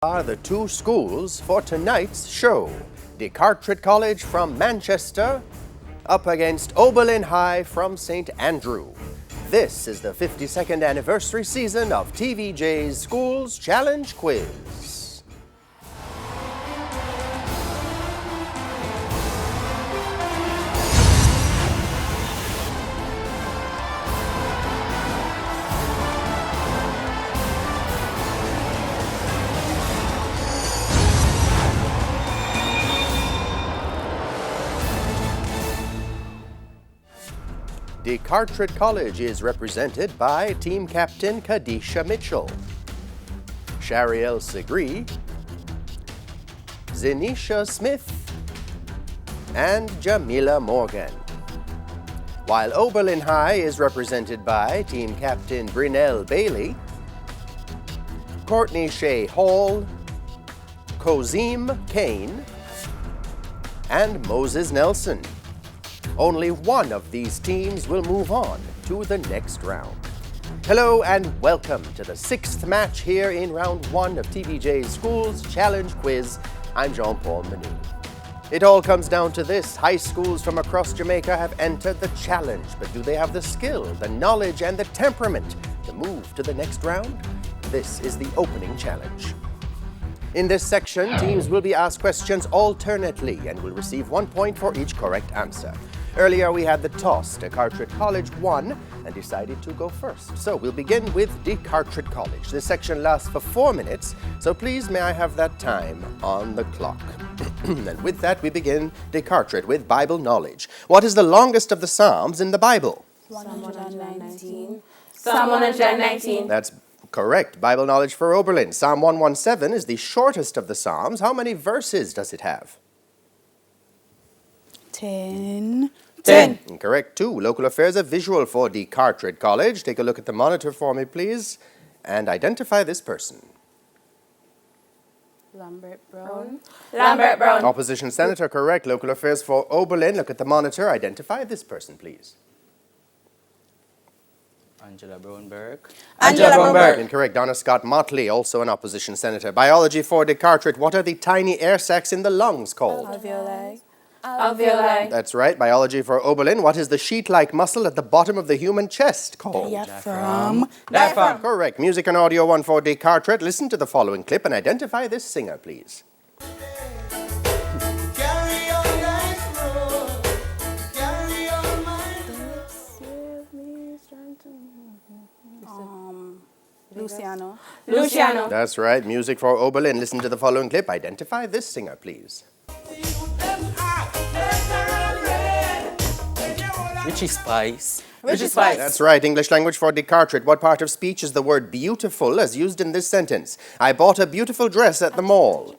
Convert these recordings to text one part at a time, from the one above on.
Are the two schools for tonight's show. DeCarteret College from Manchester up against Oberlin High from St. Andrew. This is the 52nd anniversary season of TVJ's Schools Challenge Quiz. DeCarteret College is represented by Team Captain Kadisha Mitchell, Shariel Segri, Zenisha Smith, and Jamila Morgan. While Oberlin High is represented by Team Captain Brynell Bailey, Courtney Shea Hall, Kozim Kane, and Moses Nelson. Only one of these teams will move on to the next round. Hello and welcome to the sixth match here in round one of TVJ's Schools Challenge Quiz. I'm Jean-Paul Manu. It all comes down to this. High schools from across Jamaica have entered the challenge, but do they have the skill, the knowledge, and the temperament to move to the next round? This is the opening challenge. In this section, teams will be asked questions alternately and will receive 1 point for each correct answer. Earlier, we had the toss. DeCarteret College won and decided to go first. So we'll begin with DeCarteret College. This section lasts for 4 minutes, so please may I have that time on the clock. And with that, we begin DeCarteret with Bible knowledge. What is the longest of the Psalms in the Bible? 119. Psalm 119. That's correct. Bible knowledge for Oberlin. Psalm 117 is the shortest of the Psalms. How many verses does it have? 10. Incorrect. 2. Local affairs are visual for DeCarteret College. Take a look at the monitor for me, please, and identify this person. Lambert Brown. Opposition senator, correct. Local affairs for Oberlin. Look at the monitor. Identify this person, please. Angela Brown-Burke. Incorrect. Donna Scott Motley, also an opposition senator. Biology for DeCarteret. What are the tiny air sacs in the lungs called? Alveoli. That's right. Biology for Oberlin. What is the sheet-like muscle at the bottom of the human chest called? Diaphragm. Correct. Music and audio one for DeCarteret. Listen to the following clip and identify this singer, please. Luciano. That's right. Music for Oberlin. Listen to the following clip. Identify this singer, please. Richie Spice. That's right. English language for DeCarteret. What part of speech is the word beautiful as used in this sentence? I bought a beautiful dress at the mall.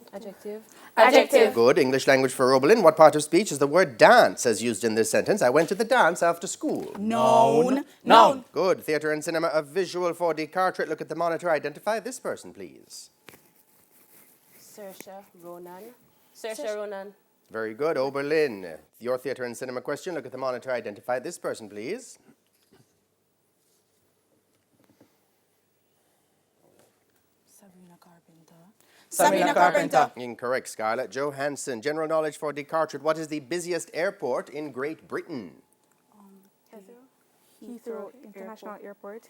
Adjective. Good. English language for Oberlin. What part of speech is the word dance as used in this sentence? I went to the dance after school. Noun. Good. Theatre and cinema are visual for DeCarteret. Look at the monitor. Identify this person, please. Saoirse Ronan. Very good. Oberlin. Your theatre and cinema question. Look at the monitor. Identify this person, please. Sabrina Carpenter. Incorrect. Scarlett Johansson. General knowledge for DeCarteret. What is the busiest airport in Great Britain? Heathrow International Airport.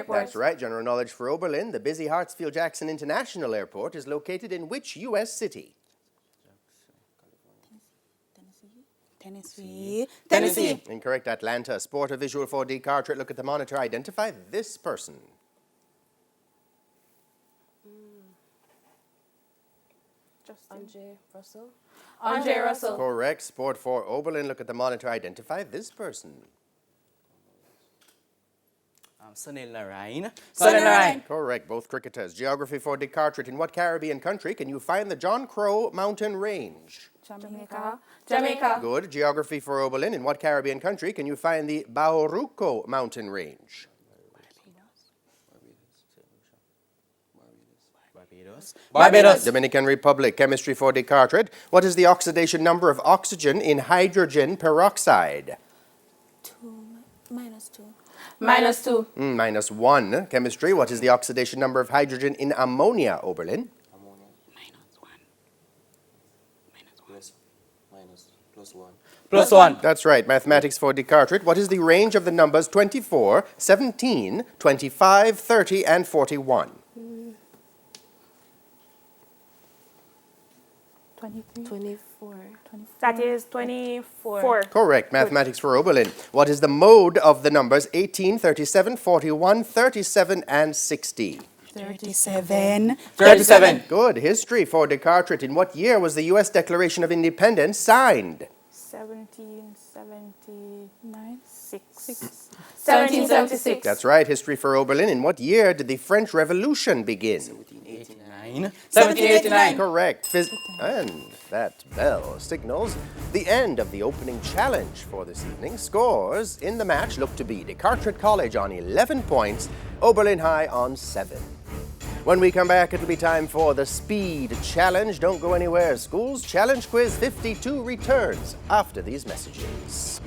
That's right. General knowledge for Oberlin. The busy Hartsfield-Jackson International Airport is located in which U.S. city? Tennessee. Incorrect. Atlanta. Sport or visual for DeCarteret. Look at the monitor. Identify this person. Andre Russell. Correct. Sport for Oberlin. Look at the monitor. Identify this person. Sunil Narain. Correct. Both cricketers. Geography for DeCarteret. In what Caribbean country can you find the John Crow Mountain Range? Jamaica. Good. Geography for Oberlin. In what Caribbean country can you find the Bauruco Mountain Range? Barbados. Dominican Republic. Chemistry for DeCarteret. What is the oxidation number of oxygen in hydrogen peroxide? -2. -2. Minus 1. Chemistry, what is the oxidation number of hydrogen in ammonia, Oberlin? Plus 1. That's right. Mathematics for DeCarteret, what is the range of the numbers 24, 17, 25, 30, and 41? 24. That is 24. Correct. Mathematics for Oberlin, what is the mode of the numbers 18, 37, 41, 37, and 60? 37. 37. Good. History for DeCarteret, in what year was the U.S. Declaration of Independence signed? 1776. That's right. History for Oberlin, in what year did the French Revolution begin? 1789. Correct. And that bell signals the end of the opening challenge for this evening. Scores in the match look to be DeCarteret College on 11 points, Oberlin High on 7. When we come back, it'll be time for the Speed Challenge. Don't go anywhere. Schools Challenge Quiz 52 returns after these messages.